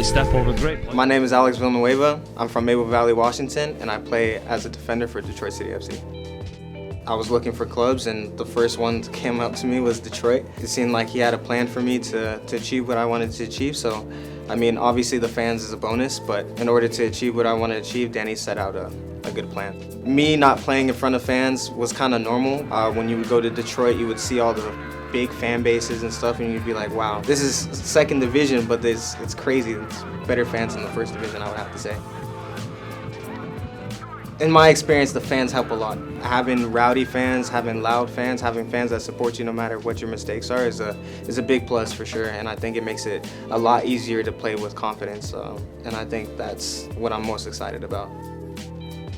step over great play. My name is Alex Villanueva. I'm from Maple Valley, Washington, and I play as a defender for Detroit City FC. I was looking for clubs, and the first one that came up to me was Detroit. It seemed like he had a plan for me to achieve what I wanted to achieve. So, I mean, obviously the fans is a bonus, but in order to achieve what I want to achieve, Danny set out a good plan. Me not playing in front of fans was kind of normal. When you would go to Detroit, you would see all the big fan bases and stuff, and you'd be like, wow, this is second division, but it's crazy. It's better fans than the first division, I would have to say. In my experience, the fans help a lot. Having rowdy fans, having loud fans, having fans that support you no matter what your mistakes are is a big plus for sure, and I think it makes it a lot easier to play with confidence, and I think that's what I'm most excited about.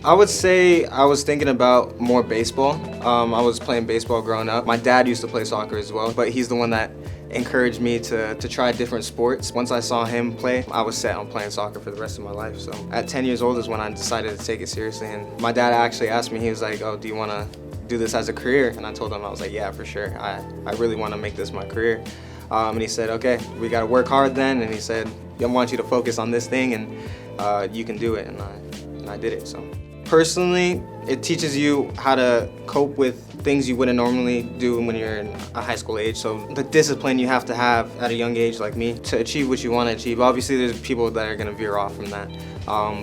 I would say I was thinking about more baseball. I was playing baseball growing up. My dad used to play soccer as well, but he's the one that encouraged me to try different sports. Once I saw him play, I was set on playing soccer for the rest of my life. So at 10 years old is when I decided to take it seriously. And my dad actually asked me, he was like, oh, do you want to do this as a career? And I told him, I was like, yeah, for sure. I really want to make this my career. And he said, okay, we got to work hard then. And he said, I want you to focus on this thing, and you can do it. And I did it. So personally, it teaches you how to cope with things you wouldn't normally do when you're in a high school age. So the discipline you have to have at a young age like me to achieve what you want to achieve. Obviously there's people that are going to veer off from that,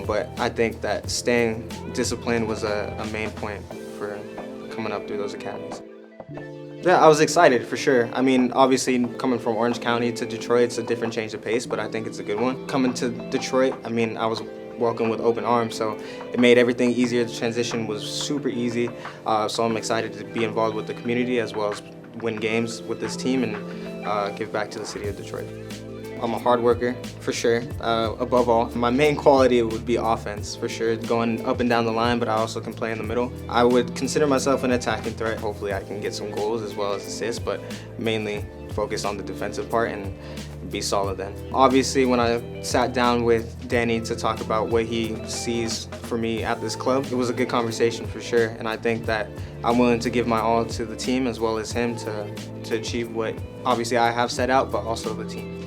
but I think that staying disciplined was a main point for coming up through those academies. Yeah, I was excited for sure. I mean, obviously coming from Orange County to Detroit, it's a different change of pace, but I think it's a good one. Coming to Detroit, I mean, I was welcomed with open arms, so it made everything easier. The transition was super easy, so I'm excited to be involved with the community as well as win games with this team and give back to the city of Detroit. I'm a hard worker, for sure, above all. My main quality would be offense, for sure, going up and down the line, but I also can play in the middle. I would consider myself an attacking threat. Hopefully I can get some goals as well as assists, but mainly focus on the defensive part and be solid then. Obviously, when I sat down with Danny to talk about what he sees for me at this club, it was a good conversation for sure, and I think that I'm willing to give my all to the team as well as him to achieve what obviously I have set out, but also the team.